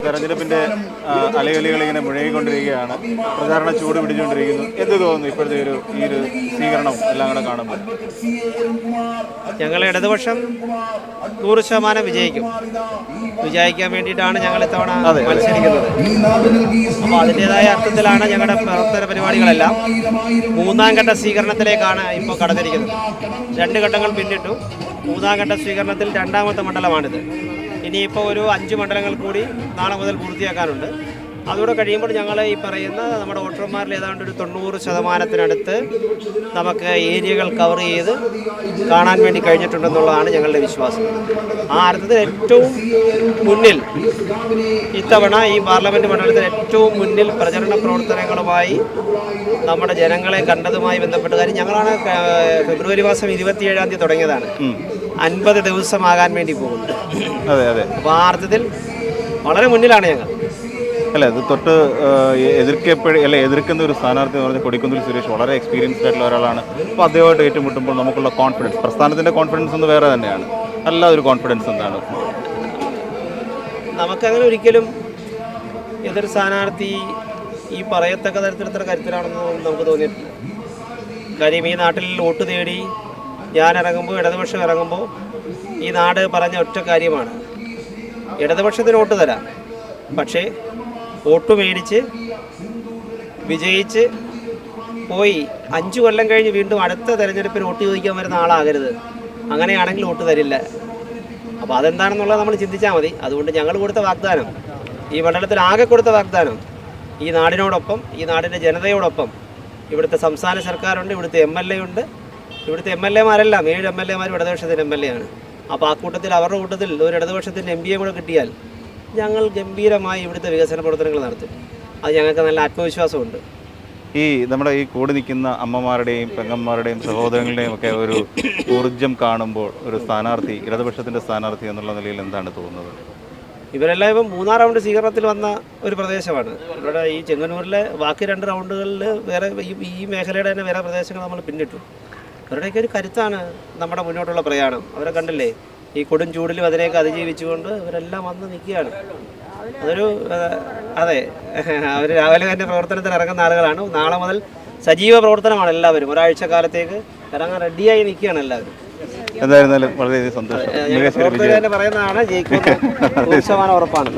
തെരഞ്ഞെടുപ്പിന്റെ അലകളികൾ ഇങ്ങനെ മുഴകിക്കൊണ്ടിരിക്കുകയാണ്. പ്രചാരണ ചൂട് പിടിച്ചുകൊണ്ടിരിക്കുന്നു. എന്ത് തോന്നുന്നു ഇപ്പോഴത്തെ ഈ ഒരു സ്വീകരണം എല്ലാം കൂടെ കാണുമ്പോൾ? ഞങ്ങൾ ഇടതുപക്ഷം 100% വിജയിക്കാൻ വേണ്ടിയിട്ടാണ് ഞങ്ങൾ ഇത്തവണ മത്സരിക്കുന്നത്. അപ്പോൾ അതിൻ്റെതായ അർത്ഥത്തിലാണ് ഞങ്ങളുടെ പ്രവർത്തന പരിപാടികളെല്ലാം 3ാം ഘട്ട സ്വീകരണത്തിലേക്കാണ് ഇപ്പോൾ കടന്നിരിക്കുന്നത്. 2 ഘട്ടങ്ങൾ പിന്നിട്ടു. 3ാം ഘട്ട സ്വീകരണത്തിൽ 2ാമത്തെ മണ്ഡലമാണിത്. ഇനിയിപ്പോൾ ഒരു 5 മണ്ഡലങ്ങൾ കൂടി നാളെ മുതൽ പൂർത്തിയാക്കാനുണ്ട്. അതുകൂടെ കഴിയുമ്പോൾ ഞങ്ങൾ ഈ പറയുന്ന നമ്മുടെ വോട്ടർമാരിൽ ഏതാണ്ട് ഒരു 90% നമുക്ക് ഏരിയകൾ കവർ ചെയ്ത് കാണാൻ വേണ്ടി കഴിഞ്ഞിട്ടുണ്ടെന്നുള്ളതാണ് ഞങ്ങളുടെ വിശ്വാസം. ആ അർത്ഥത്തിൽ ഏറ്റവും മുന്നിൽ ഇത്തവണ ഈ പാർലമെൻറ്റ് മണ്ഡലത്തിൽ ഏറ്റവും മുന്നിൽ പ്രചരണ പ്രവർത്തനങ്ങളുമായി നമ്മുടെ ജനങ്ങളെ കണ്ടതുമായി ബന്ധപ്പെട്ട കാര്യം ഞങ്ങളാണ് ഫെബ്രുവരി മാസം 27-ാം തീയതി തുടങ്ങിയതാണ്. 50 ദിവസമാകാൻ വേണ്ടി പോകുന്നത്. അപ്പോൾ ആ അർത്ഥത്തിൽ വളരെ മുന്നിലാണ് ഞങ്ങൾ. അല്ല, അത് തൊട്ട് എതിർക്കുന്ന ഒരു സ്ഥാനാർത്ഥി എന്ന് പറഞ്ഞാൽ കൊടിക്കുന്നിൽ സുരേഷ് വളരെ എക്സ്പീരിയൻസ്ഡ് ആയിട്ടുള്ള ഒരാളാണ്. അപ്പോൾ അദ്ദേഹമായിട്ട് ഏറ്റുമുട്ടുമ്പോൾ നമുക്കുള്ള കോൺഫിഡൻസ്, പ്രസ്ഥാനത്തിൻ്റെ കോൺഫിഡൻസ് ഒന്ന് വേറെ തന്നെയാണ്. നല്ല ഒരു കോൺഫിഡൻസ് എന്താണ്? നമുക്കങ്ങനെ ഒരിക്കലും എതിർ സ്ഥാനാർത്ഥി ഈ പറയത്തക്ക തരത്തിലത്ര കരുത്തരാണെന്ന് നമുക്ക് തോന്നിയിട്ടില്ല. കാര്യം ഈ നാട്ടിൽ വോട്ട് തേടി ഞാൻ ഇറങ്ങുമ്പോൾ, ഇടതുപക്ഷം ഇറങ്ങുമ്പോൾ ഈ നാട് പറഞ്ഞ ഒറ്റ കാര്യമാണ്, ഇടതുപക്ഷത്തിന് വോട്ട് തരാം, പക്ഷേ വോട്ട് മേടിച്ച് വിജയിച്ച് പോയി 5 കൊല്ലം കഴിഞ്ഞ് വീണ്ടും അടുത്ത തെരഞ്ഞെടുപ്പിന് വോട്ട് ചോദിക്കാൻ വരുന്ന ആളാകരുത്. അങ്ങനെയാണെങ്കിൽ വോട്ട് തരില്ല. അപ്പോൾ അതെന്താണെന്നുള്ളത് നമ്മൾ ചിന്തിച്ചാൽ മതി. അതുകൊണ്ട് ഞങ്ങൾ കൊടുത്ത വാഗ്ദാനം, ഈ മണ്ഡലത്തിൽ ആകെ കൊടുത്ത വാഗ്ദാനം, ഈ നാടിനോടൊപ്പം, ഈ നാടിൻ്റെ ജനതയോടൊപ്പം ഇവിടുത്തെ സംസ്ഥാന സർക്കാരുണ്ട്, ഇവിടുത്തെ MLA ഉണ്ട്. ഇവിടുത്തെ MLA മാരെല്ലാം 7 MLA മാരും ഇടതുപക്ഷത്തിൻ്റെ MLA ആണ്. അപ്പോൾ ആ കൂട്ടത്തിൽ, അവരുടെ കൂട്ടത്തിൽ ഒരു ഇടതുപക്ഷത്തിൻ്റെ MPയെ കൂടെ കിട്ടിയാൽ ഞങ്ങൾ ഗംഭീരമായി ഇവിടുത്തെ വികസന പ്രവർത്തനങ്ങൾ നടത്തും. അത് ഞങ്ങൾക്ക് നല്ല ആത്മവിശ്വാസമുണ്ട്. ഈ നമ്മുടെ ഈ കൂടി നിൽക്കുന്ന അമ്മമാരുടെയും പെങ്ങന്മാരുടെയും സഹോദരങ്ങളുടെയും ഒക്കെ ഒരു ഊർജം കാണുമ്പോൾ ഒരു സ്ഥാനാർത്ഥി, ഇടതുപക്ഷത്തിൻ്റെ സ്ഥാനാർത്ഥി എന്നുള്ള നിലയിൽ എന്താണ് തോന്നുന്നത്? ഇവരെല്ലാം ഇപ്പം 3ാം റൗണ്ട് സ്വീകരണത്തിൽ വന്ന ഒരു പ്രദേശമാണ്. ഇവിടെ ഈ ചെങ്ങന്നൂരിലെ ബാക്കി 2 റൗണ്ടുകളിൽ വേറെ ഈ മേഖലയുടെ തന്നെ വേറെ പ്രദേശങ്ങൾ നമ്മൾ പിന്നിട്ടു. അവരുടെയൊക്കെ ഒരു കരുത്താണ് നമ്മുടെ മുന്നോട്ടുള്ള പ്രയാണം. അവരെ കണ്ടില്ലേ, ഈ കൊടും ചൂടിലും അതിനെയൊക്കെ അതിജീവിച്ചുകൊണ്ട് ഇവരെല്ലാം വന്ന് നിൽക്കുകയാണ്. അതൊരു അതെ, അവർ രാവിലെ തന്നെ പ്രവർത്തനത്തിൽ ഇറങ്ങുന്ന ആളുകളാണ്. നാളെ മുതൽ സജീവ പ്രവർത്തനമാണ് എല്ലാവരും. ഒരാഴ്ച കാലത്തേക്ക് ഇറങ്ങാൻ റെഡിയായി നിൽക്കുകയാണ് എല്ലാവരും. എന്തായിരുന്നാലും വളരെയധികം സന്തോഷം. പ്രവർത്തകർ തന്നെ പറയുന്നതാണ്, ജയിക്കുന്നത് 100% ഉറപ്പാണ്.